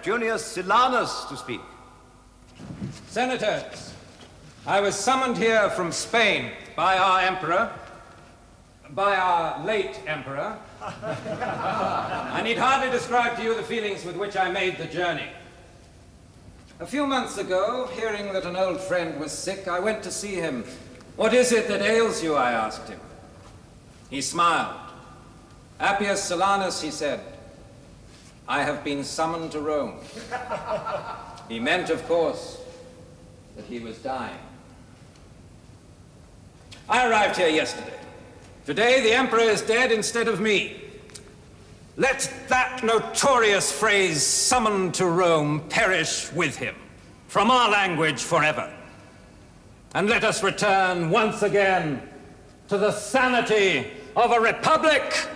Junius Silanus to speak. Senators, I was summoned here from Spain by our emperor, by our late emperor. I need hardly describe to you the feelings with which I made the journey. A few months ago, hearing that an old friend was sick, I went to see him. "What is it that ails you?" I asked him. He smiled. "Appius Silanus," he said, "I have been summoned to Rome." He meant, of course, that he was dying. I arrived here yesterday. Today, the emperor is dead instead of me. Let that notorious phrase, "summoned to Rome," perish with him, from our language forever. And let us return once again to the sanity of a republic.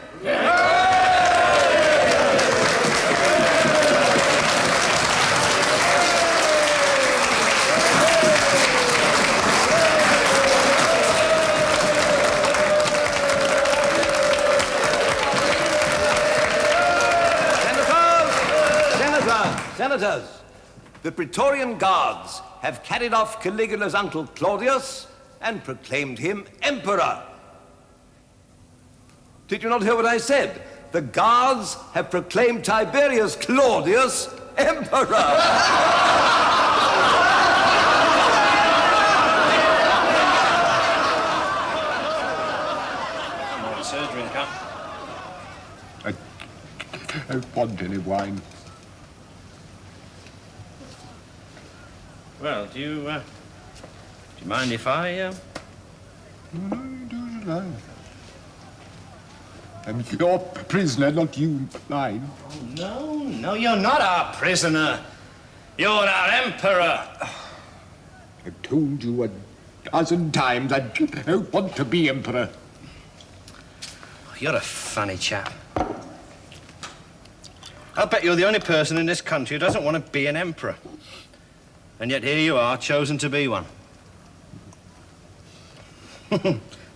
Senators, the Praetorian Guards have carried off Caligula's uncle Claudius and proclaimed him emperor. Did you not hear what I said? The Guards have proclaimed Tiberius Claudius emperor. Come on, sir, drink up. I don't want any wine. Well, do you mind if I, No. I'm your prisoner, not you mine. Oh, no, you're not our prisoner. You're our emperor. I've told you 1,000 times I don't want to be emperor. You're a funny chap. I'll bet you're the only person in this country who doesn't want to be an emperor. And yet here you are, chosen to be one.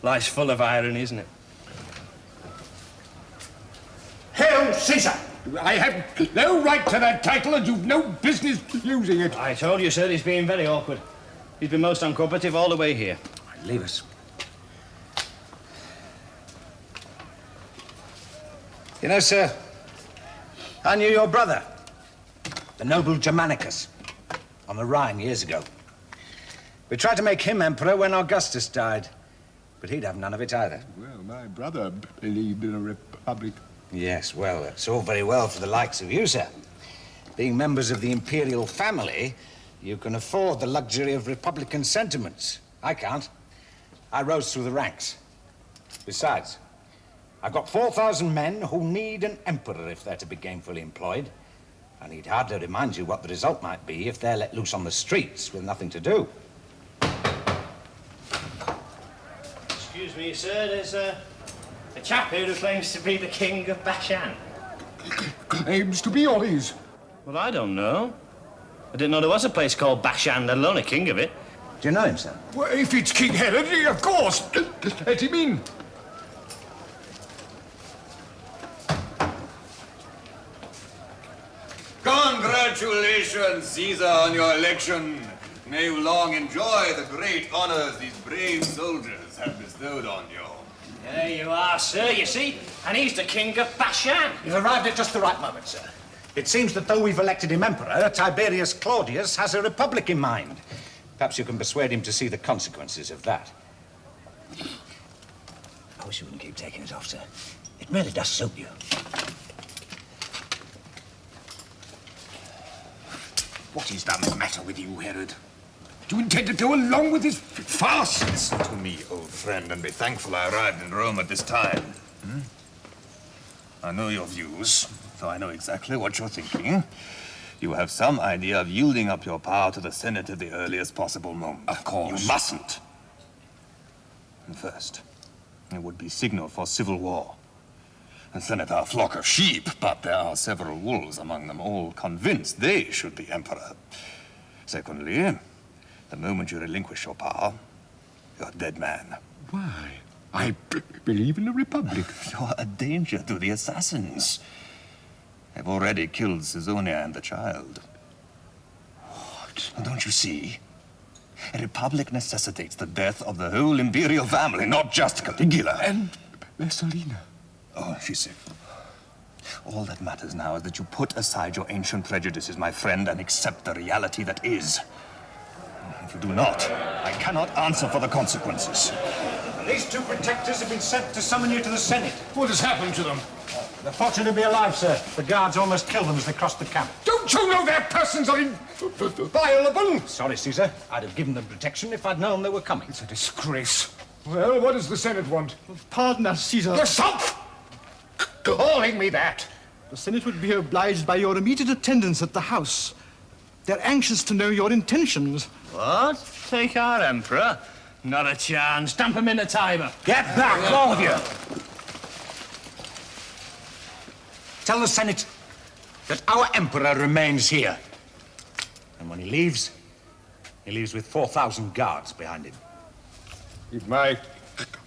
Life's full of irony, isn't it? Hail Caesar! I have no right to that title and you've no business using it. I told you, sir, he's being very awkward. He's been most uncooperative all the way here. Leave us. You know, sir, I knew your brother, the noble Germanicus, on the Rhine years ago. We tried to make him emperor when Augustus died, but he'd have none of it either. Well, my brother believed in a republic. Yes, well, it's all very well for the likes of you, sir. Being members of the imperial family, you can afford the luxury of republican sentiments. I can't. I rose through the ranks. Besides, I've got 4,000 men who need an emperor if they're to be gainfully employed. I need hardly remind you what the result might be if they're let loose on the streets with nothing to do. Excuse me, sir, there's a chap here who claims to be the king of Bashan. Claims to be, or is? Well, I don't know. I didn't know there was a place called Bashan, let alone a king of it. Do you know him, sir? Well, if it's King Herod, of course. Let him in. Congratulations, Caesar, on your election. May you long enjoy the great honors these brave soldiers have bestowed on you. There you are, sir, you see? And he's the king of Bashan. You've arrived at just the right moment, sir. It seems that though we've elected him emperor, Tiberius Claudius has a republic in mind. Perhaps you can persuade him to see the consequences of that. I wish you wouldn't keep taking it off, sir. It really does suit you. What is the matter with you, Herod? Do you intend to go along with this farce? Listen to me, old friend, and be thankful I arrived in Rome at this time. I know your views, so I know exactly what you're thinking. You have some idea of yielding up your power to the Senate at the earliest possible moment. Of course. You mustn't. And first, it would be signal for civil war. The Senate are a flock of sheep, but there are several wolves among them, all convinced they should be emperor. Secondly, the moment you relinquish your power, you're a dead man. Why? I believe in a republic. You're a danger to the assassins. They've already killed Caesonia and the child. What? Don't you see? A republic necessitates the death of the whole imperial family, not just Caligula. And Messalina. Oh, she's sick. All that matters now is that you put aside your ancient prejudices, my friend, and accept the reality that is. If you do not, I cannot answer for the consequences. These two protectors have been sent to summon you to the Senate. What has happened to them? They're fortunate to be alive, sir. The guards almost killed them as they crossed the camp. Don't you know their persons are inviolable? Sorry, Caesar. I'd have given them protection if I'd known they were coming. It's a disgrace. Well, what does the Senate want? Pardon us, Caesar. Stop calling me that. The Senate would be obliged by your immediate attendance at the House. They're anxious to know your intentions. What? Take our emperor? Not a chance. Stamp him in a timer. Get back, all of you! Tell the Senate that our emperor remains here. And when he leaves with 4,000 guards behind him. Give my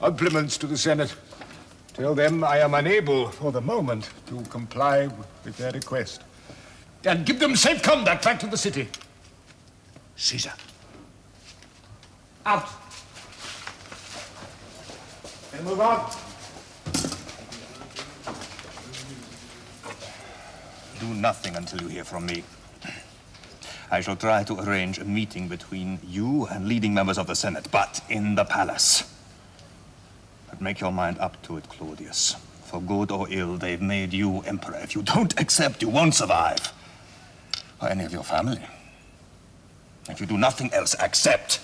compliments to the Senate. Tell them I am unable, for the moment, to comply with their request. And give them safe conduct back to the city. Caesar. Out. And move on. Do nothing until you hear from me. I shall try to arrange a meeting between you and leading members of the Senate, but in the palace. But make your mind up to it, Claudius. For good or ill, they've made you emperor. If you don't accept, you won't survive. Or any of your family. If you do nothing else, accept.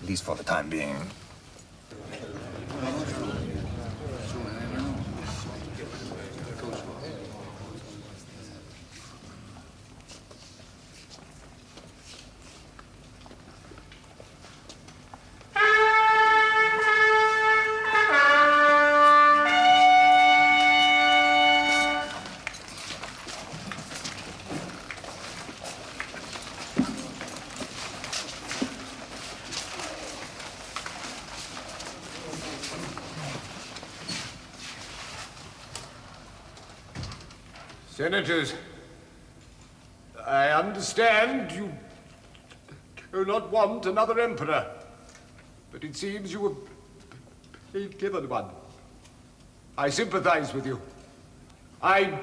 At least for the time being. Senators, I understand you do not want another emperor, but it seems you have been given one. I sympathize with you. I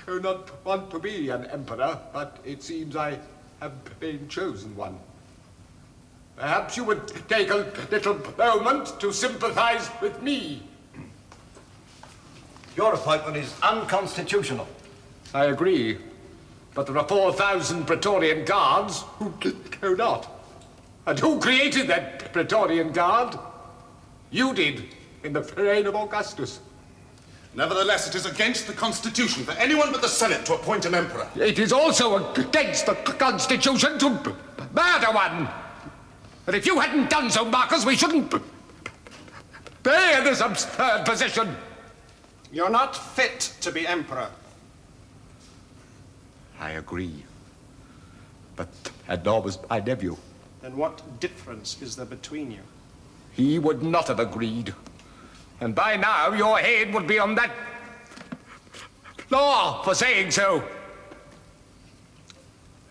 do not want to be an emperor, but it seems I have been chosen one. Perhaps you would take a little moment to sympathize with me. Your appointment is unconstitutional. I agree, but there are 4,000 Praetorian guards who do not. And who created that Praetorian guard? You did, in the reign of Augustus. Nevertheless, it is against the Constitution for anyone but the Senate to appoint an emperor. It is also against the Constitution to murder one. And if you hadn't done so, Marcus, we shouldn't be in this absurd position. You're not fit to be emperor. I agree. But Ador was my nephew. Then what difference is there between you? He would not have agreed. And by now, your head would be on that floor for saying so.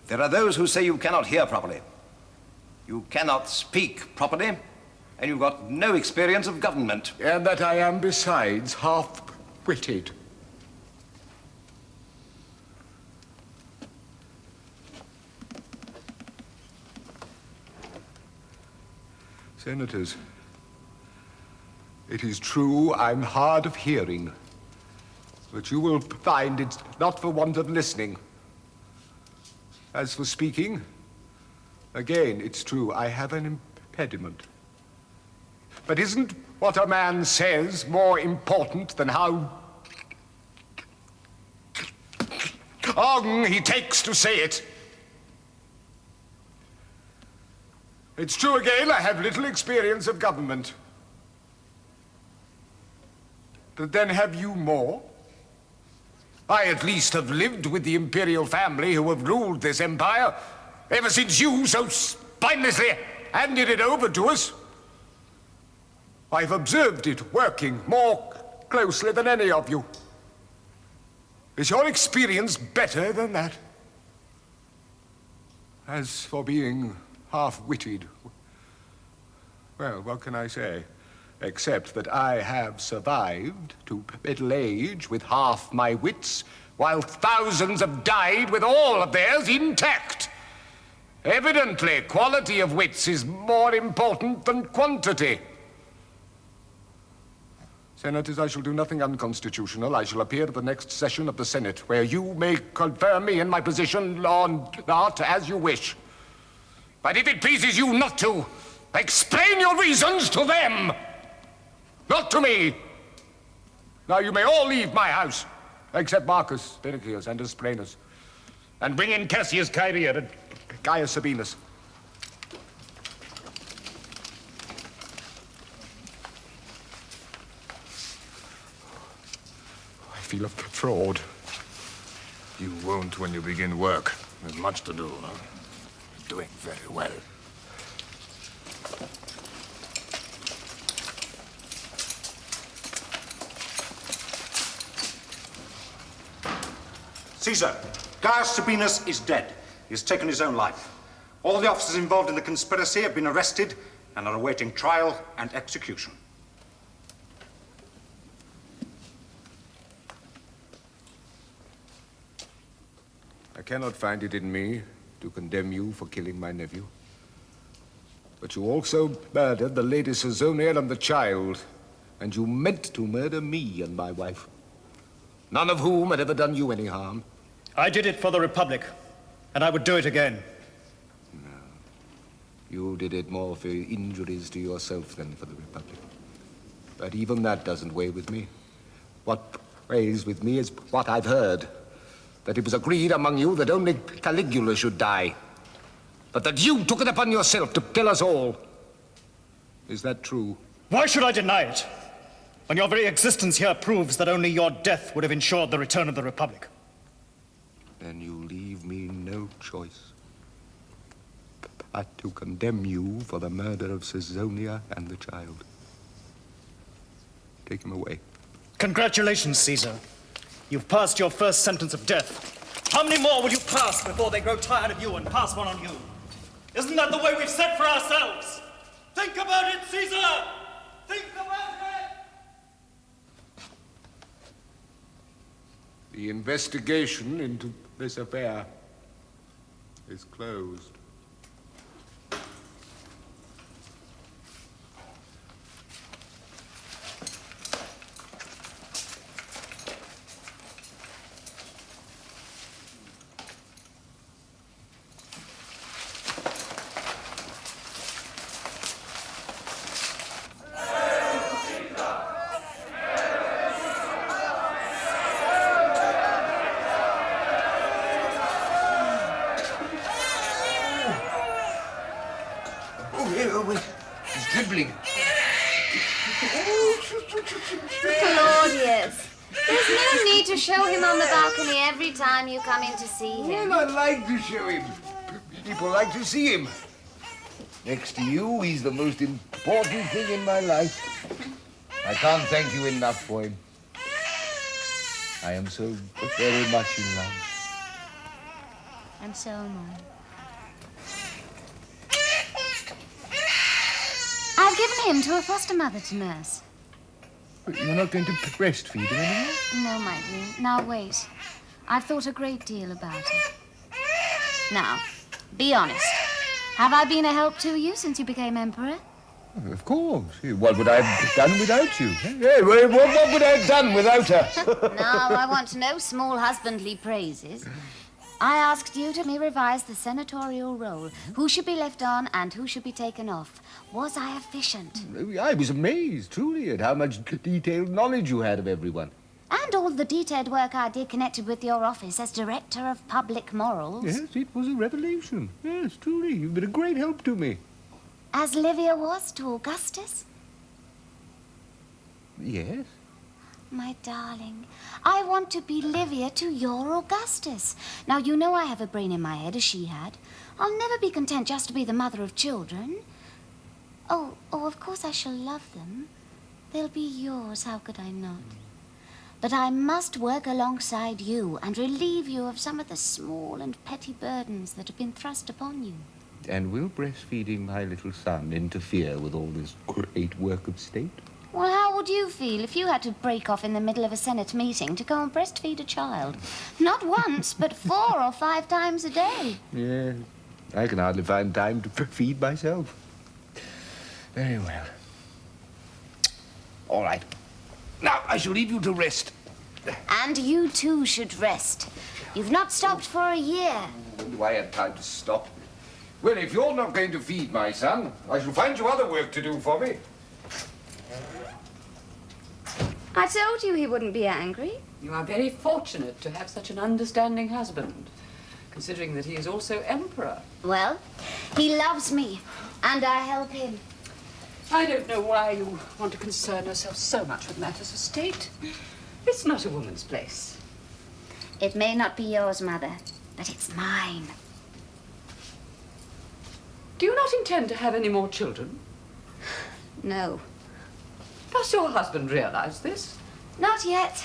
There are those who say you cannot hear properly. You cannot speak properly, and you've got no experience of government. And that I am, besides, half-witted. Senators, it is true I'm hard of hearing, but you will find it's not for want of listening. As for speaking, again, it's true, I have an impediment. But isn't what a man says more important than how long he takes to say it? It's true again, I have little experience of government. But then have you more? I at least have lived with the imperial family who have ruled this empire ever since you so spinelessly handed it over to us. I've observed it working more closely than any of you. Is your experience better than that? As for being half-witted, well, what can I say? Except that I have survived to middle age with half my wits, while thousands have died with all of theirs intact. Evidently, quality of wits is more important than quantity. Senators, I shall do nothing unconstitutional. I shall appear at the next session of the Senate, where you may confirm me in my position or not, as you wish. But if it pleases you not to, explain your reasons to them, not to me. Now you may all leave my house, except Marcus, Pericius, and Aspranus, and bring in Cassius, Kyria, and Gaius Sabinus. I feel a fraud. You won't when you begin work. There's much to do. Huh? You're doing very well. Caesar, Gaius Sabinus is dead. He has taken his own life. All the officers involved in the conspiracy have been arrested and are awaiting trial and execution. I cannot find it in me to condemn you for killing my nephew. But you also murdered the Lady Caesonia and the child, and you meant to murder me and my wife, none of whom had ever done you any harm. I did it for the Republic, and I would do it again. No. You did it more for injuries to yourself than for the Republic. But even that doesn't weigh with me. What weighs with me is what I've heard. That it was agreed among you that only Caligula should die. But that you took it upon yourself to kill us all. Is that true? Why should I deny it, when your very existence here proves that only your death would have ensured the return of the Republic? Then you leave me no choice but to condemn you for the murder of Caesonia and the child. Take him away. Congratulations, Caesar. You've passed your first sentence of death. How many more will you pass before they grow tired of you and pass one on you? Isn't that the way we've set for ourselves? Think about it, Caesar! Think about it! The investigation into this affair is closed. Claudius, there's no need to show him on the balcony every time you come in to see him. Well, I like to show him. People like to see him. Next to you, he's the most important thing in my life. I can't thank you enough for him. I am so very much in love. And so am I. I've given him to a foster mother to nurse. But you're not going to breastfeed him anymore? No, my dear. Now, wait. I've thought a great deal about it. Now, be honest. Have I been a help to you since you became emperor? Of course. What would I have done without you? What would I have done without her? Now, I want no small husbandly praises. I asked you to revise the senatorial roll. Who should be left on and who should be taken off? Was I efficient? I was amazed, truly, at how much detailed knowledge you had of everyone. And all the detailed work I did connected with your office as Director of Public Morals. Yes, it was a revelation. Yes, truly, you've been a great help to me. As Livia was to Augustus? Yes. My darling, I want to be Livia to your Augustus. Now, you know I have a brain in my head, as she had. I'll never be content just to be the mother of children. Oh, of course I shall love them. They'll be yours, how could I not? But I must work alongside you and relieve you of some of the small and petty burdens that have been thrust upon you. And will breastfeeding my little son interfere with all this great work of state? Well, how would you feel if you had to break off in the middle of a Senate meeting to go and breastfeed a child? Not once, but 4 or 5 times a day. Yeah, I can hardly find time to feed myself. Very well. All right. Now, I shall leave you to rest. And you too should rest. You've not stopped for a year. When do I have time to stop? Well, if you're not going to feed my son, I shall find you other work to do for me. I told you he wouldn't be angry. You are very fortunate to have such an understanding husband, considering that he is also emperor. Well, he loves me, and I help him. I don't know why you want to concern yourself so much with matters of state. It's not a woman's place. It may not be yours, Mother, but it's mine. Do you not intend to have any more children? No. Does your husband realize this? Not yet.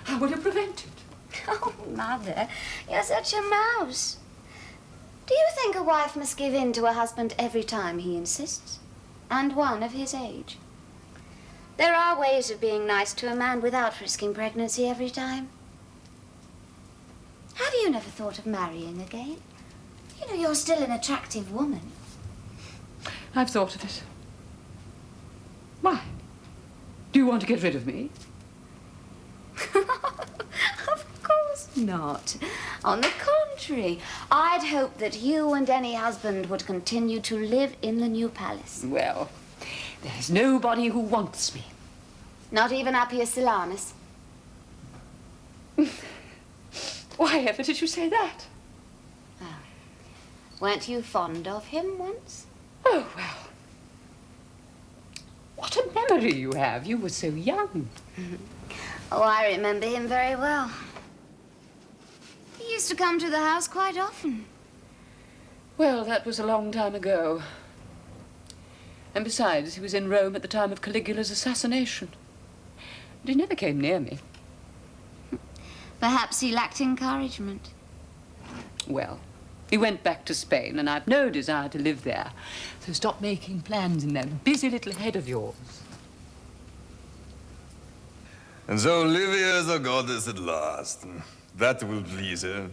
How will you prevent it? Oh, Mother, you're such a mouse. Do you think a wife must give in to a husband every time he insists? And one of his age? There are ways of being nice to a man without risking pregnancy every time. Have you never thought of marrying again? You know, you're still an attractive woman. I've thought of it. Why? Do you want to get rid of me? Of course not. On the contrary, I'd hope that you and any husband would continue to live in the new palace. Well, there's nobody who wants me. Not even up here, Silanus? Why ever did you say that? Oh. Weren't you fond of him once? Oh, well. What a memory you have. You were so young. Oh, I remember him very well. He used to come to the house quite often. Well, that was a long time ago. And besides, he was in Rome at the time of Caligula's assassination. And he never came near me. Perhaps he lacked encouragement. Well, he went back to Spain, and I've no desire to live there. So stop making plans in that busy little head of yours. And so Livia is a goddess at last. That will please her.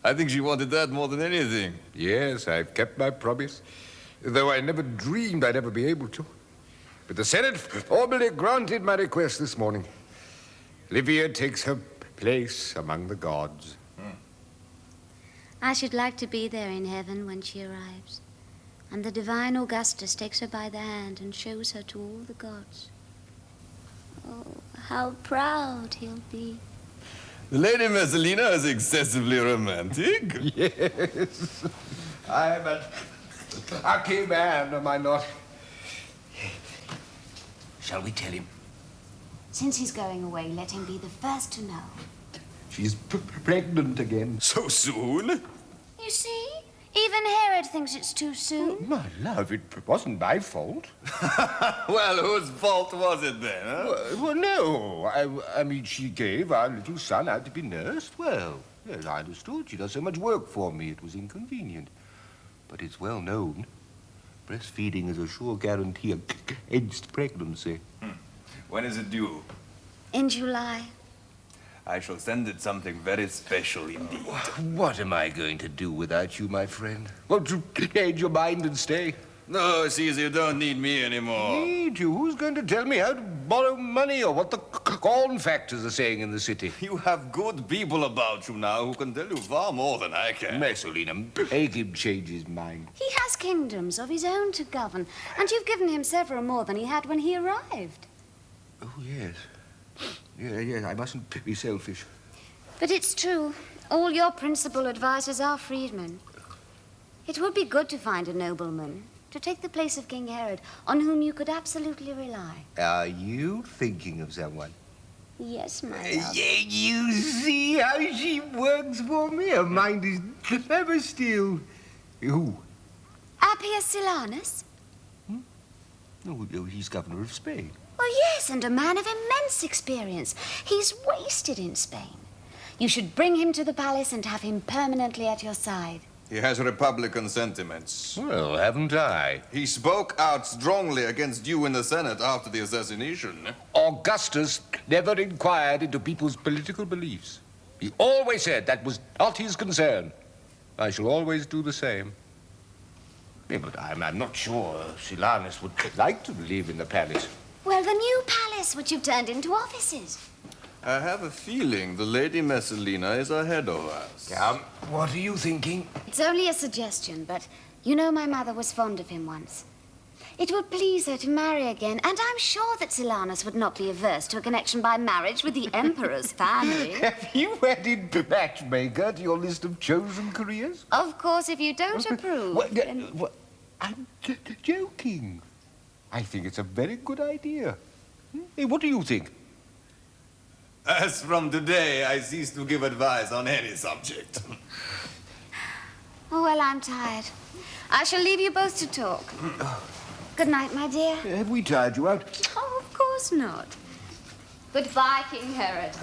I think she wanted that more than anything. Yes, I've kept my promise, though I never dreamed I'd ever be able to. But the Senate formally granted my request this morning. Livia takes her place among the gods. I should like to be there in heaven when she arrives. And the divine Augustus takes her by the hand and shows her to all the gods. Oh, how proud he'll be. The Lady Messalina is excessively romantic. Yes. I'm a lucky man, am I not? Shall we tell him? Since he's going away, let him be the first to know. She's pregnant again. So soon? You see? Even Herod thinks it's too soon. Oh, my love, it wasn't my fault. Well, whose fault was it then, huh? Well, no. I mean, she gave our little son out to be nursed. Well, yes, I understood. She does so much work for me, it was inconvenient. But it's well known. Breastfeeding is a sure guarantee against pregnancy. When is it due? In July. I shall send it something very special indeed. What am I going to do without you, my friend? Won't you change your mind and stay? No, Caesar, you don't need me anymore. Need you? Who's going to tell me how to borrow money or what the corn factors are saying in the city? You have good people about you now who can tell you far more than I can. Messalina, make him change his mind. He has kingdoms of his own to govern, and you've given him several more than he had when he arrived. Oh, yes. Yes, I mustn't be selfish. But it's true. All your principal advisors are freedmen. It would be good to find a nobleman to take the place of King Herod, on whom you could absolutely rely. Are you thinking of someone? Yes, my love. You see how she works for me? Her mind is never still. Who? Appius Silanus? Oh, he's governor of Spain. Well, yes, and a man of immense experience. He's wasted in Spain. You should bring him to the palace and have him permanently at your side. He has Republican sentiments. Well, haven't I? He spoke out strongly against you in the Senate after the assassination. Augustus never inquired into people's political beliefs. He always said that was not his concern. I shall always do the same. Yeah, but I'm not sure Silanus would like to live in the palace. Well, the new palace, which you've turned into offices. I have a feeling the Lady Messalina is ahead of us. What are you thinking? It's only a suggestion, but you know my mother was fond of him once. It would please her to marry again, and I'm sure that Silanus would not be averse to a connection by marriage with the Emperor's family. Have you added matchmaker to your list of chosen careers? Of course, if you don't approve. I'm joking. I think it's a very good idea. Hey, what do you think? As from today, I cease to give advice on any subject. Oh, well, I'm tired. I shall leave you both to talk. Good night, my dear. Have we tired you out? Oh, of course not. Goodbye, King Herod.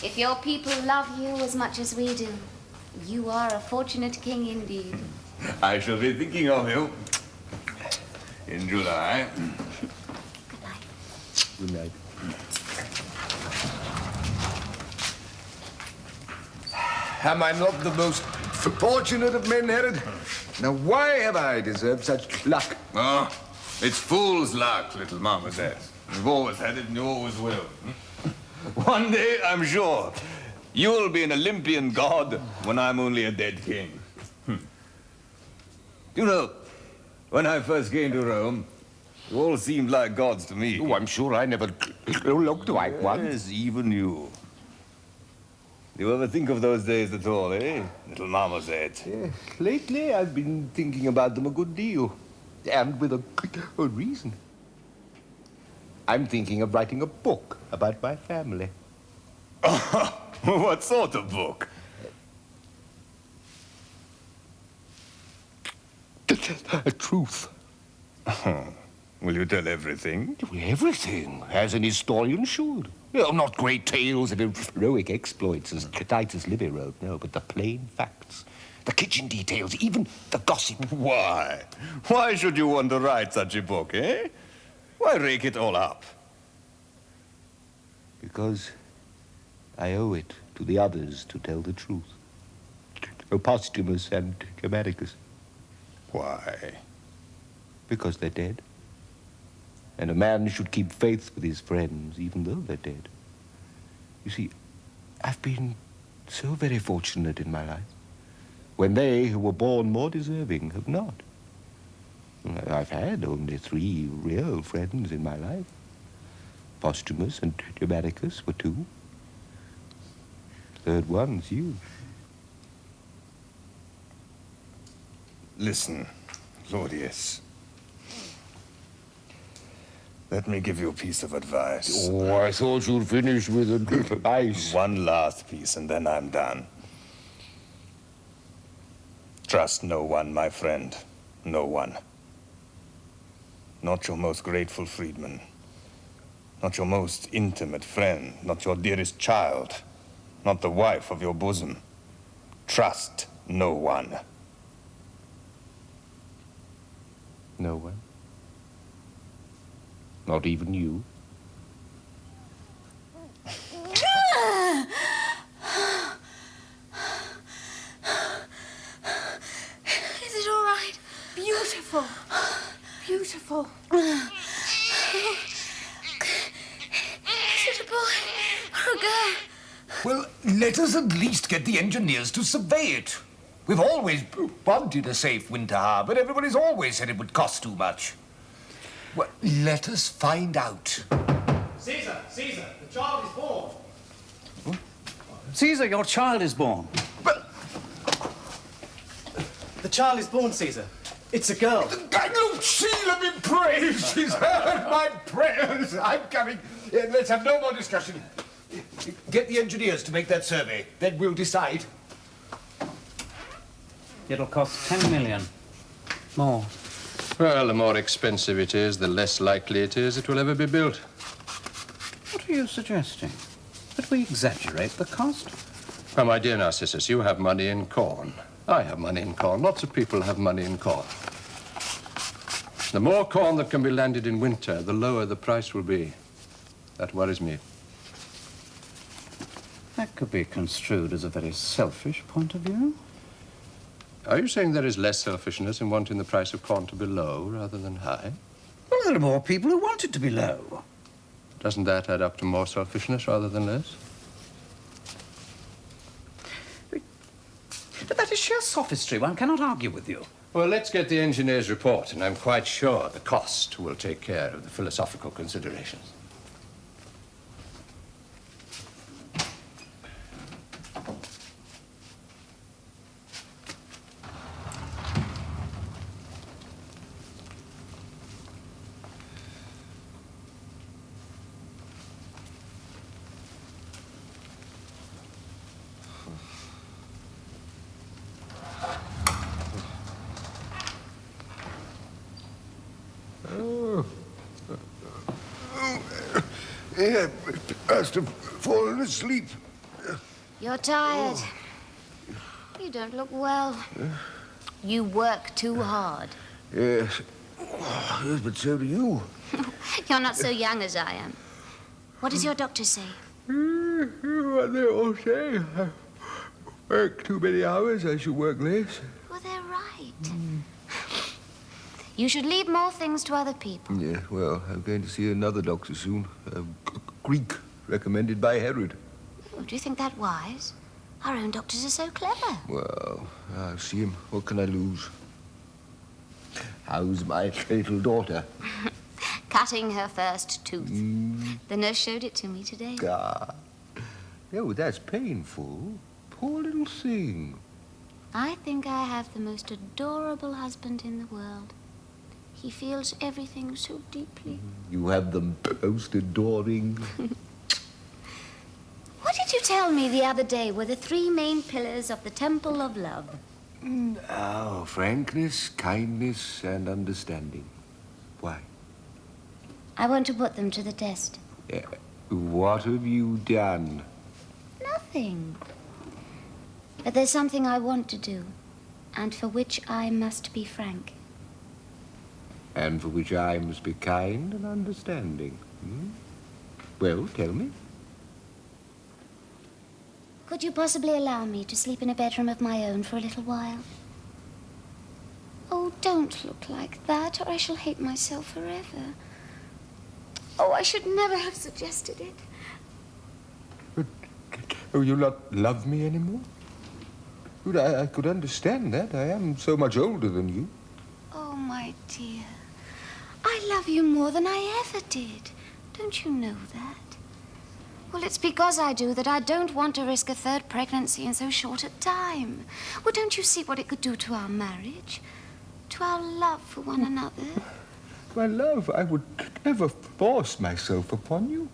If your people love you as much as we do, you are a fortunate king indeed. I shall be thinking of you in July. Good night. Good night. Am I not the most fortunate of men, Herod? Now, why have I deserved such luck? Oh, it's fool's luck, little marmoset. You've always had it and you always will. One day, I'm sure, you'll be an Olympian god when I'm only a dead king. You know, when I first came to Rome, you all seemed like gods to me. Oh, I'm sure I never looked like one. Yes, even you. Do you ever think of those days at all, eh, little marmoset? Yes, lately, I've been thinking about them a good deal. And with a good reason. I'm thinking of writing a book about my family. What sort of book? A truth. Will you tell everything? Everything, as an historian should. Not great tales of heroic exploits as Titus Livia wrote, no, but the plain facts. The kitchen details, even the gossip. Why? Why should you want to write such a book, eh? Why rake it all up? Because I owe it to the others to tell the truth. Posthumus and Germanicus. Why? Because they're dead. And a man should keep faith with his friends, even though they're dead. You see, I've been so very fortunate in my life, when they who were born more deserving have not. I've had only 3 real friends in my life. Posthumus and Germanicus were 2. Third one's you. Listen, Claudius. Let me give you a piece of advice. Oh, I thought you'd finish with advice. One last piece, and then I'm done. Trust no one, my friend. No one. Not your most grateful freedman. Not your most intimate friend. Not your dearest child. Not the wife of your bosom. Trust no one. No one? Not even you? Is it all right? Beautiful. Beautiful. Is it a boy or a girl? Well, let us at least get the engineers to survey it. We've always wanted a safe winter harbor, but everybody's always said it would cost too much. Well, let us find out. Caesar, Caesar, the child is born. Caesar, your child is born. The child is born, Caesar. It's a girl. Look, Sheila be praised. She's heard my prayers. I'm coming. Let's have no more discussion. Get the engineers to make that survey. Then we'll decide. It'll cost 10 million. More. Well, the more expensive it is, the less likely it is it will ever be built. What are you suggesting? That we exaggerate the cost? Well, my dear Narcissus, you have money in corn. I have money in corn. Lots of people have money in corn. The more corn that can be landed in winter, the lower the price will be. That worries me. That could be construed as a very selfish point of view. Are you saying there is less selfishness in wanting the price of corn to be low rather than high? Well, there are more people who want it to be low. Doesn't that add up to more selfishness rather than less? But that is sheer sophistry. One cannot argue with you. Well, let's get the engineer's report, and I'm quite sure the cost will take care of the philosophical considerations. He must have fallen asleep. You're tired. You don't look well. You work too hard. Yes. Yes, but so do you. You're not so young as I am. What does your doctor say? What they all say. I work too many hours, I should work less. Well, they're right. You should leave more things to other people. Yeah, well, I'm going to see another doctor soon. A Greek, recommended by Herod. Oh, do you think that wise? Our own doctors are so clever. Well, I'll see him. What can I lose? How's my little daughter? Cutting her first tooth. The nurse showed it to me today. God. Oh, that's painful. Poor little thing. I think I have the most adorable husband in the world. He feels everything so deeply. You have the most adoring... What did you tell me the other day were the three main pillars of the Temple of Love? Oh, frankness, kindness, and understanding. Why? I want to put them to the test. What have you done? Nothing. But there's something I want to do, and for which I must be frank. And for which I must be kind and understanding. Well, tell me. Could you possibly allow me to sleep in a bedroom of my own for a little while? Oh, don't look like that, or I shall hate myself forever. Oh, I should never have suggested it. But, oh, you not love me anymore? Good, I could understand that. I am so much older than you. Oh, my dear. I love you more than I ever did. Don't you know that? Well, it's because I do that I don't want to risk a third pregnancy in so short a time. Well, don't you see what it could do to our marriage? To our love for one another? My love, I would never force myself upon you.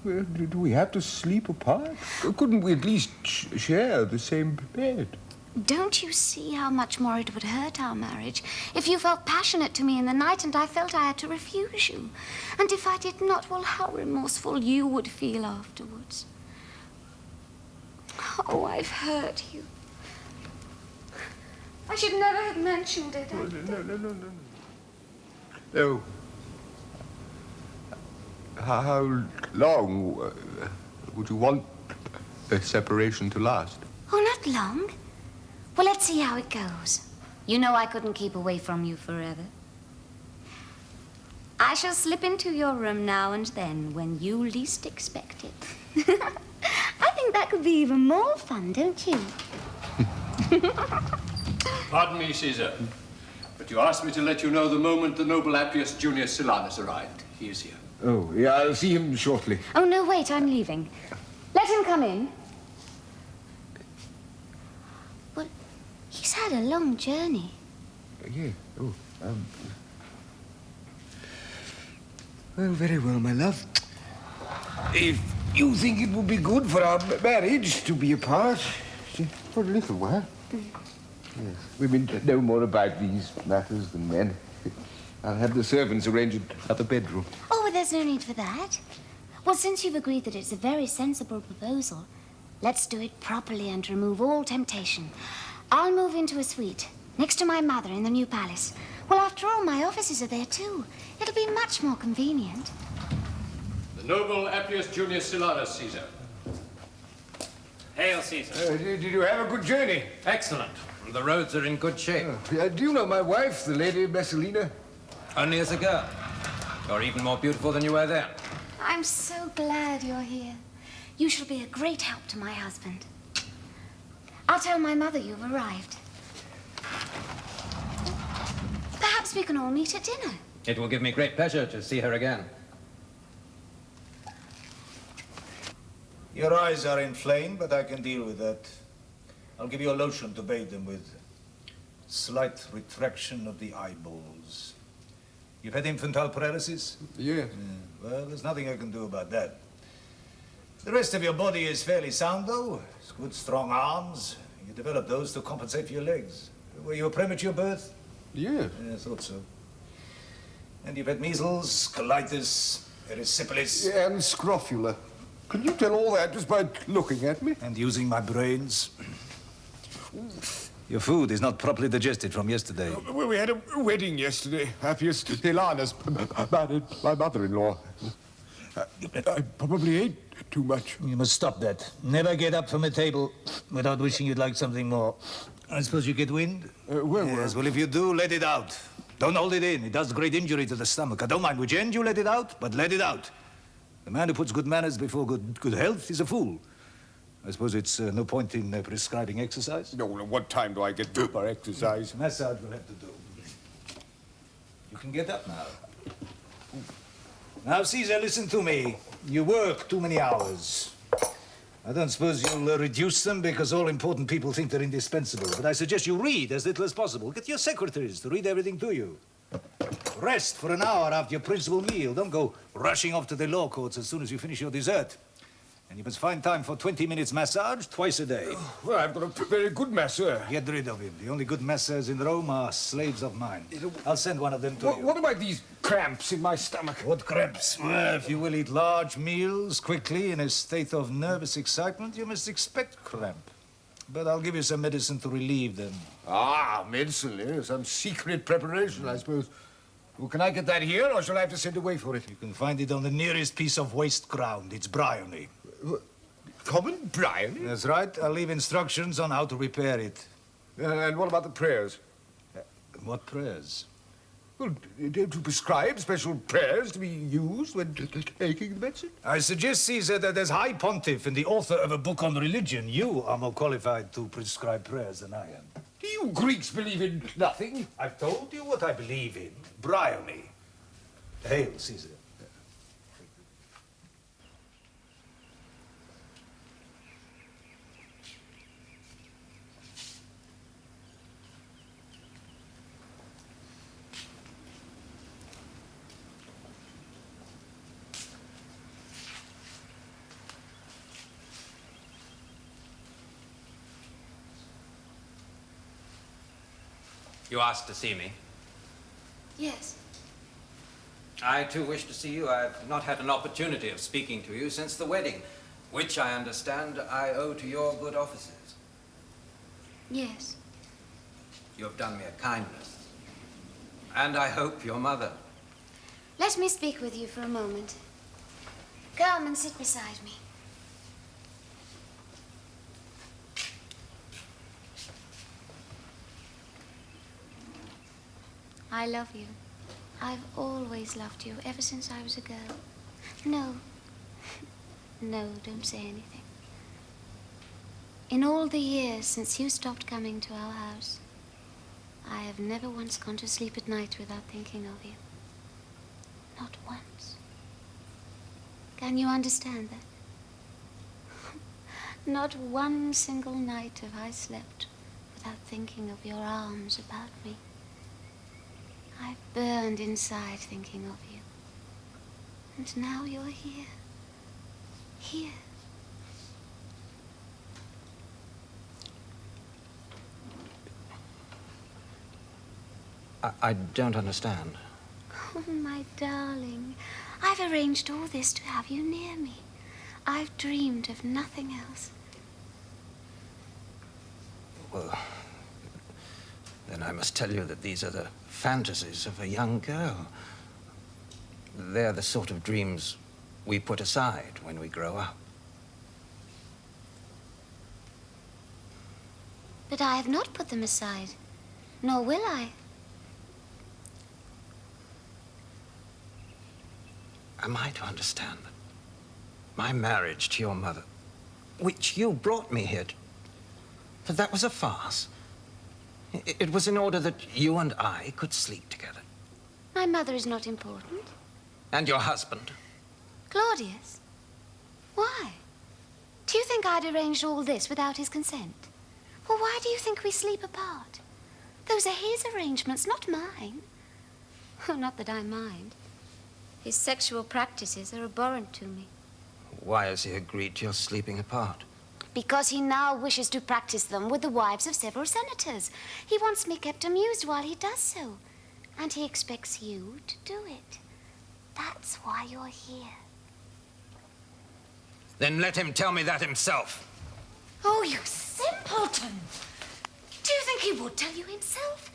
Well, do we have to sleep apart? Couldn't we at least share the same bed? Don't you see how much more it would hurt our marriage if you felt passionate to me in the night and I felt I had to refuse you? And if I did not, well, how remorseful you would feel afterwards. Oh, I've hurt you. I should never have mentioned it. No. How long would you want a separation to last? Oh, not long. Well, let's see how it goes. You know I couldn't keep away from you forever. I shall slip into your room now and then when you least expect it. I think that could be even more fun, don't you? Pardon me, Caesar, but you asked me to let you know the moment the noble Appius Junius Silanus arrived. He is here. Oh, yeah, I'll see him shortly. Oh, no, wait, I'm leaving. Let him come in. Well, he's had a long journey. Yeah, oh, Well, very well, my love. If you think it would be good for our marriage to be apart, for a little while. Yes, women know more about these matters than men. I'll have the servants arrange another bedroom. Oh, well, there's no need for that. Well, since you've agreed that it's a very sensible proposal, let's do it properly and remove all temptation. I'll move into a suite next to my mother in the new palace. Well, after all, my offices are there too. It'll be much more convenient. The noble Appius Junius Silanus, Caesar. Hail, Caesar. Did you have a good journey? Excellent. The roads are in good shape. Do you know my wife, the Lady Messalina? Only as a girl. You're even more beautiful than you were then. I'm so glad you're here. You shall be a great help to my husband. I'll tell my mother you've arrived. Perhaps we can all meet at dinner. It will give me great pleasure to see her again. Your eyes are inflamed, but I can deal with that. I'll give you a lotion to bathe them with. Slight retraction of the eyeballs. You've had infantile paralysis? Yes. Well, there's nothing I can do about that. The rest of your body is fairly sound, though. It's good, strong arms. You developed those to compensate for your legs. Were you a premature birth? Yes. Yeah, I thought so. And you've had measles, colitis, erysipelas. And scrofula. Can you tell all that just by looking at me? And using my brains. Your food is not properly digested from yesterday. Well, we had a wedding yesterday. Appius Silanus married my mother-in-law. I probably ate too much. You must stop that. Never get up from a table without wishing you'd like something more. I suppose you get wind? Yes, well, if you do, let it out. Don't hold it in. It does great injury to the stomach. I don't mind which end you let it out, but let it out. The man who puts good manners before good health is a fool. I suppose it's no point in prescribing exercise? No, what time do I get to for exercise? Massage will have to do. You can get up now. Now, Caesar, listen to me. You work too many hours. I don't suppose you'll reduce them because all important people think they're indispensable. But I suggest you read as little as possible. Get your secretaries to read everything to you. Rest for an hour after your principal meal. Don't go rushing off to the law courts as soon as you finish your dessert. And you must find time for 20 minutes massage twice a day. Well, I've got a very good masseur. Get rid of him. The only good masseurs in Rome are slaves of mine. I'll send one of them to you. What about these cramps in my stomach? What cramps? Well, if you will eat large meals quickly in a state of nervous excitement, you must expect cramp. But I'll give you some medicine to relieve them. Ah, medicine, yes. Some secret preparation, I suppose. Well, can I get that here, or shall I have to send away for it? You can find it on the nearest piece of waste ground. It's bryony. Common bryony? That's right. I'll leave instructions on how to repair it. And what about the prayers? What prayers? Well, don't you prescribe special prayers to be used when taking the medicine? I suggest, Caesar, that as High Pontiff and the author of a book on religion, you are more qualified to prescribe prayers than I am. Do you Greeks believe in nothing? I've told you what I believe in. Bryony. Hail, Caesar. You asked to see me. Yes. I, too, wish to see you. I've not had an opportunity of speaking to you since the wedding, which I understand I owe to your good offices. Yes. You have done me a kindness. And I hope your mother. Let me speak with you for a moment. Come and sit beside me. I love you. I've always loved you, ever since I was a girl. No. No, don't say anything. In all the years since you stopped coming to our house, I have never once gone to sleep at night without thinking of you. Not once. Can you understand that? Not one single night have I slept without thinking of your arms about me. I've burned inside thinking of you. And now you're here. Here. I don't understand. Oh, my darling. I've arranged all this to have you near me. I've dreamed of nothing else. Well, then I must tell you that these are the fantasies of a young girl. They're the sort of dreams we put aside when we grow up. But I have not put them aside, nor will I. Am I to understand that my marriage to your mother, which you brought me here to, that was a farce? It was in order that you and I could sleep together. My mother is not important. And your husband? Claudius? Why? Do you think I'd arranged all this without his consent? Well, why do you think we sleep apart? Those are his arrangements, not mine. Oh, not that I mind. His sexual practices are abhorrent to me. Why has he agreed to your sleeping apart? Because he now wishes to practice them with the wives of several senators. He wants me kept amused while he does so. And he expects you to do it. That's why you're here. Then let him tell me that himself. Oh, you simpleton! Do you think he would tell you himself?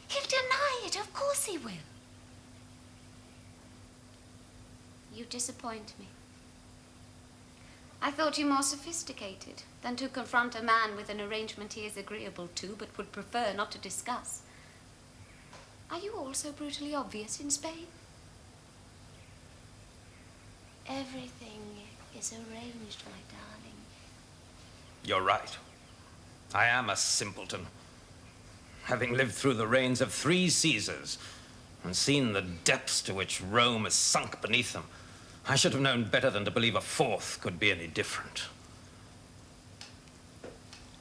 He'll deny it, of course he will. You disappoint me. I thought you more sophisticated than to confront a man with an arrangement he is agreeable to but would prefer not to discuss. Are you all so brutally obvious in Spain? Everything is arranged, my darling. You're right. I am a simpleton. Having lived through the reigns of 3 Caesars and seen the depths to which Rome is sunk beneath them, I should have known better than to believe a 4th could be any different.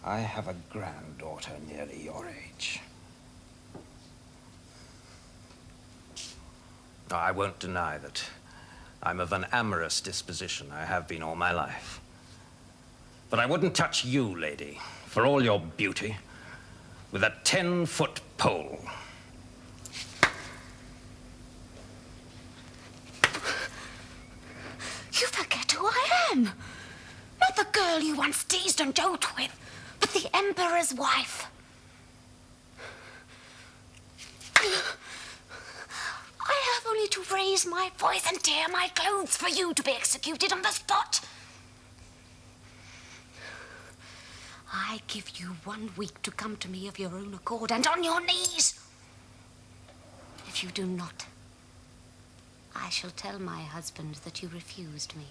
I have a granddaughter nearly your age. I won't deny that I'm of an amorous disposition. I have been all my life. But I wouldn't touch you, lady, for all your beauty, with a 10-foot pole. You forget who I am. Not the girl you once teased and joked with, but the Emperor's wife. I have only to raise my voice and tear my clothes for you to be executed on the spot. I give you 1 week to come to me of your own accord and on your knees. If you do not, I shall tell my husband that you refused me.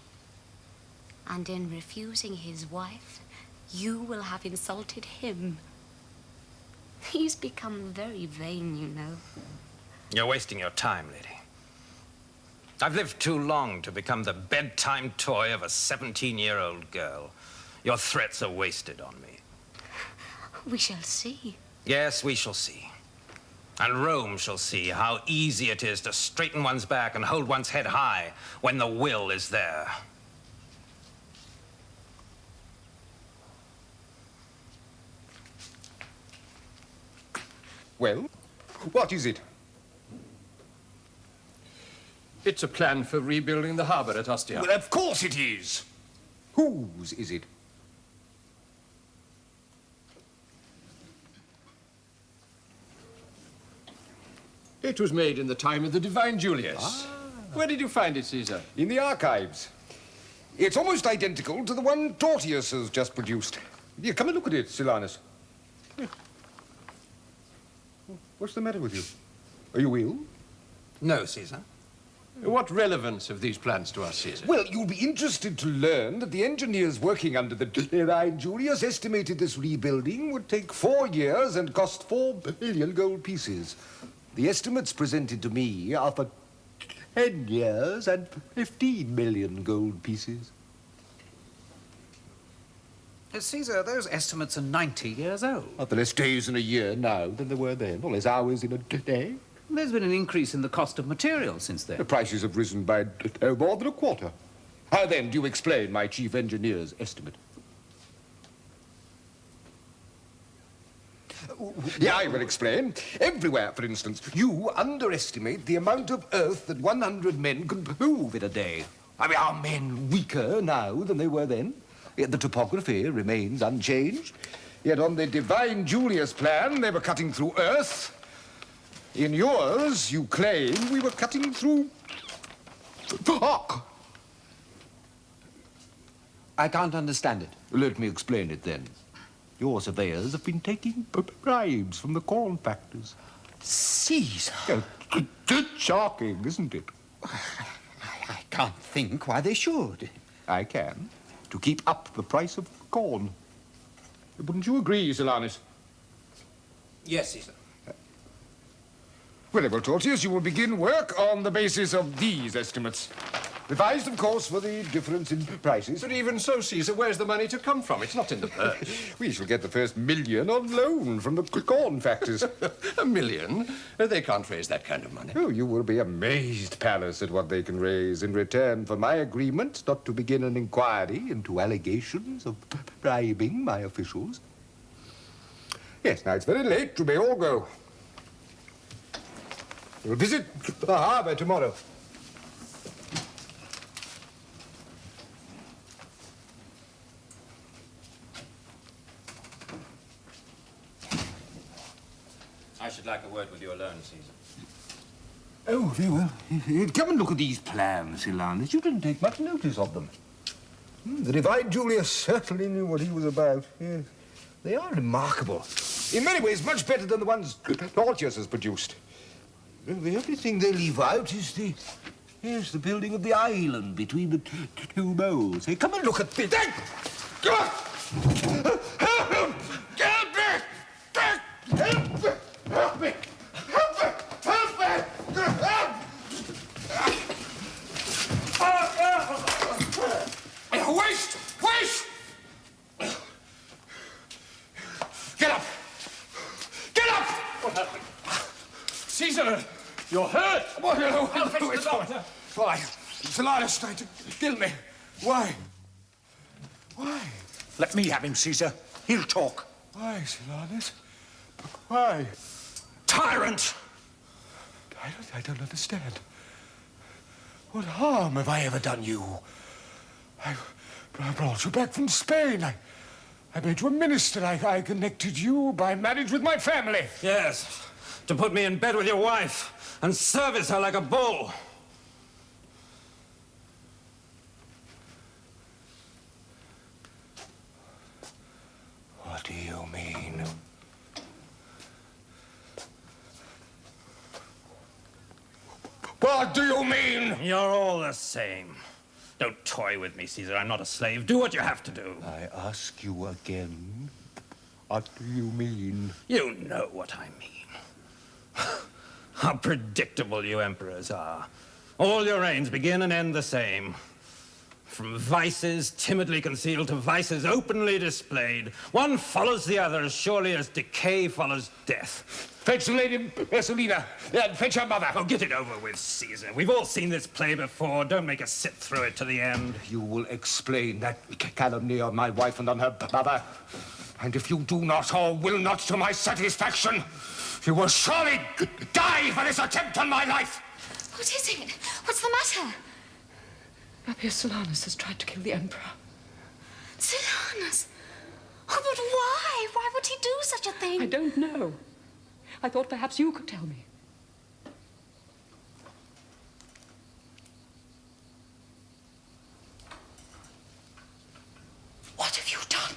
And in refusing his wife, you will have insulted him. He's become very vain, you know. You're wasting your time, lady. I've lived too long to become the bedtime toy of a 17-year-old girl. Your threats are wasted on me. We shall see. Yes, we shall see. And Rome shall see how easy it is to straighten one's back and hold one's head high when the will is there. Well, what is it? It's a plan for rebuilding the harbor at Ostia. Well, of course it is. Whose is it? It was made in the time of the divine Julius. Where did you find it, Caesar? In the archives. It's almost identical to the one Claudius has just produced. Here, come and look at it, Silanus. What's the matter with you? Are you ill? No, Caesar. What relevance have these plans to us, Caesar? Well, you'll be interested to learn that the engineers working under the divine Julius estimated this rebuilding would take 4 years and cost 4 billion gold pieces. The estimates presented to me are for 10 years and 15 million gold pieces. Caesar, those estimates are 90 years old. Are there less days in a year now than there were then, or less hours in a day? There's been an increase in the cost of materials since then. The prices have risen by more than a quarter. How then do you explain my chief engineer's estimate? Yeah, I will explain. Everywhere, for instance, you underestimate the amount of earth that 100 men could move in a day. I mean, are men weaker now than they were then? Yet the topography remains unchanged. Yet on the divine Julius plan, they were cutting through earth. In yours, you claim we were cutting through rock. I can't understand it. Let me explain it then. Your surveyors have been taking bribes from the corn factors. Caesar! Shocking, isn't it? I can't think why they should. I can. To keep up the price of corn. Wouldn't you agree, Silanus? Yes, Caesar. Well, Claudius, you will begin work on the basis of these estimates. Revised, of course, for the difference in prices. But even so, Caesar, where's the money to come from? It's not in the purse. We shall get the first $1 million on loan from the corn factors. $1 million? They can't raise that kind of money. Oh, you will be amazed, Pallas, at what they can raise in return for my agreement not to begin an inquiry into allegations of bribing my officials. Yes, now it's very late. You may all go. We'll visit the harbor tomorrow. I should like a word with you alone, Caesar. Oh, very well. Come and look at these plans, Silanus. You didn't take much notice of them. The divine Julius certainly knew what he was about. Yes. They are remarkable. In many ways, much better than the ones Claudius has produced. The only thing they leave out is the building of the island between the two moles. Hey, come and look at this. Help me! Waste! Waste! Get up! Get up! What happened? Caesar! You're hurt! What? No, I'll fetch the doctor. Why? Silanus tried to kill me. Why? Why? Let me have him, Caesar. He'll talk. Why, Silanus? Why? Tyrant! I don't understand. What harm have I ever done you? I brought you back from Spain. I made you a minister. I connected you by marriage with my family. Yes, to put me in bed with your wife and service her like a bull. What do you mean? What do you mean? You're all the same. Don't toy with me, Caesar. I'm not a slave. Do what you have to do. I ask you again. What do you mean? You know what I mean. How predictable you emperors are. All your reigns begin and end the same. From vices timidly concealed to vices openly displayed. One follows the other as surely as decay follows death. Fetch the lady Messalina. Fetch her mother. Oh, get it over with, Caesar. We've all seen this play before. Don't make us sit through it to the end. You will explain that calumny on my wife and on her mother. And if you do not or will not to my satisfaction, you will surely die for this attempt on my life. What is it? What's the matter? Appius Silanus has tried to kill the Emperor. Silanus? Oh, but why? Why would he do such a thing? I don't know. I thought perhaps you could tell me. What have you done?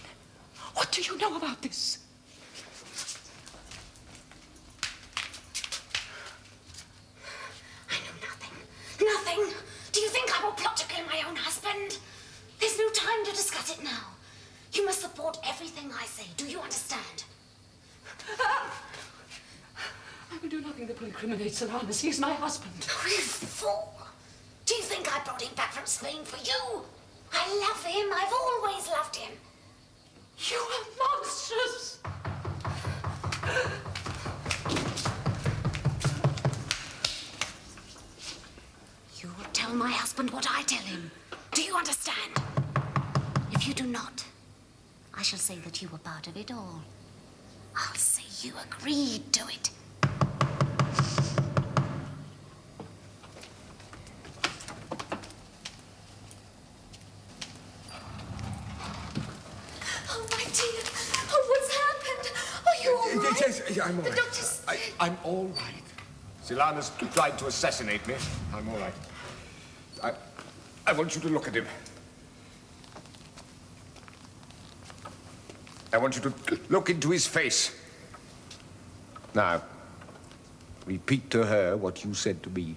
What do you know about this? I know nothing. Nothing. Do you think I will plot to kill my own husband? There's no time to discuss it now. You must support everything I say. Do you understand? I will do nothing that will incriminate Silanus. He is my husband. Oh, you fool! Do you think I brought him back from Spain for you? I love him. I've always loved him. You are monstrous! You will tell my husband what I tell him. Do you understand? If you do not, I shall say that you were part of it all. I'll say you agreed to it. Oh, my dear. Oh, what's happened? Are you all right? Yes, I'm all right. The doctor's... I'm all right. Silanus tried to assassinate me. I'm all right. I want you to look at him. I want you to look into his face. Now, repeat to her what you said to me.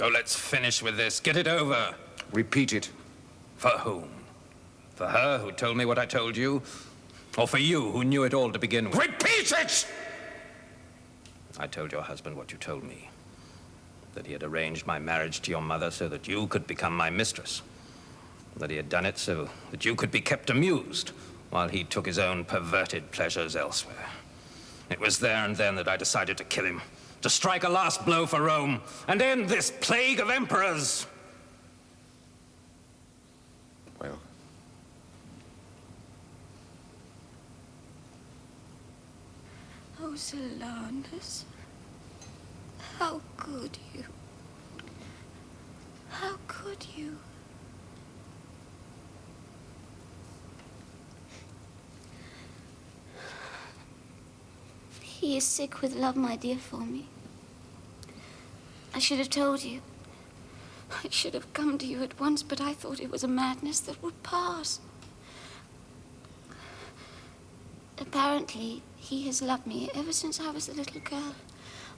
Oh, let's finish with this. Get it over. Repeat it. For whom? For her who told me what I told you? Or for you who knew it all to begin with? Repeat it! I told your husband what you told me. That he had arranged my marriage to your mother so that you could become my mistress. That he had done it so that you could be kept amused while he took his own perverted pleasures elsewhere. It was there and then that I decided to kill him, to strike a last blow for Rome, and end this plague of emperors. Well. Oh, Silanus. How could you? How could you? He is sick with love, my dear, for me. I should have told you. I should have come to you at once, but I thought it was a madness that would pass. Apparently, he has loved me ever since I was a little girl.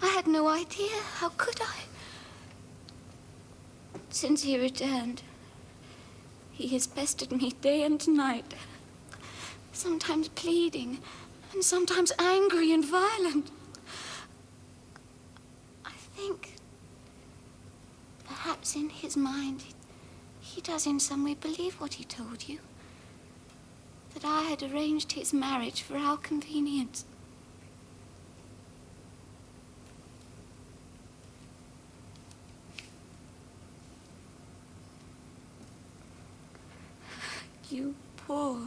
I had no idea. How could I? Since he returned, he has pestered me day and night, sometimes pleading, and sometimes angry and violent. I think perhaps in his mind he does in some way believe what he told you, that I had arranged his marriage for our convenience. You poor,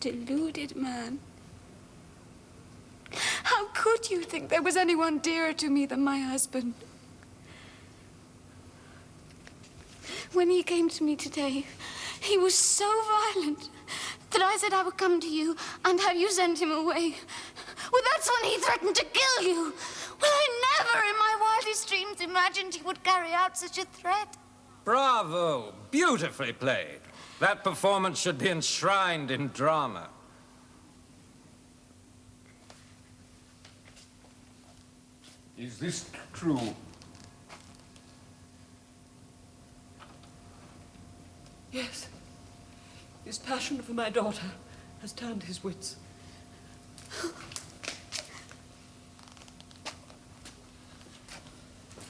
deluded man. How could you think there was anyone dearer to me than my husband? When he came to me today, he was so violent that I said I would come to you and have you send him away. Well, that's when he threatened to kill you. Well, I never in my wildest dreams imagined he would carry out such a threat. Bravo! Beautifully played. That performance should be enshrined in drama. Is this true? Yes. His passion for my daughter has turned his wits.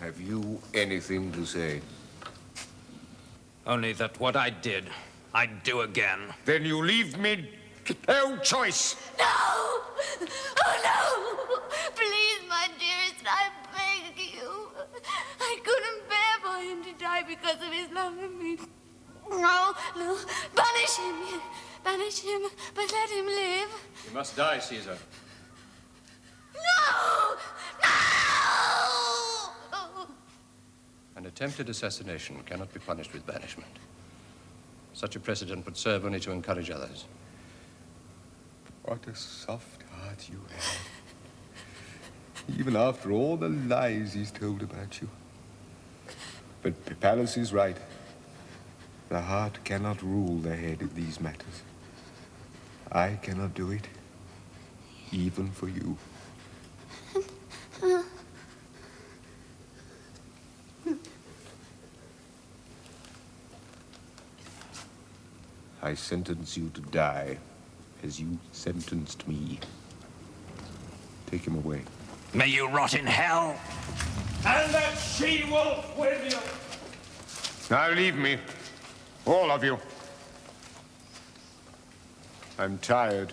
Have you anything to say? Only that what I did, I'd do again. Then you leave me no choice. No! Oh, no! Please, my dearest, I beg you. I couldn't bear for him to die because of his love of me. No, no. Banish him. Banish him, but let him live. He must die, Caesar. No! No! An attempted assassination cannot be punished with banishment. Such a precedent would serve only to encourage others. What a soft heart you have. Even after all the lies he's told about you. But Pallas is right. The heart cannot rule the head in these matters. I cannot do it, even for you. I sentence you to die, as you sentenced me. Take him away. May you rot in hell. And that she-wolf with you. Now leave me. All of you. I'm tired.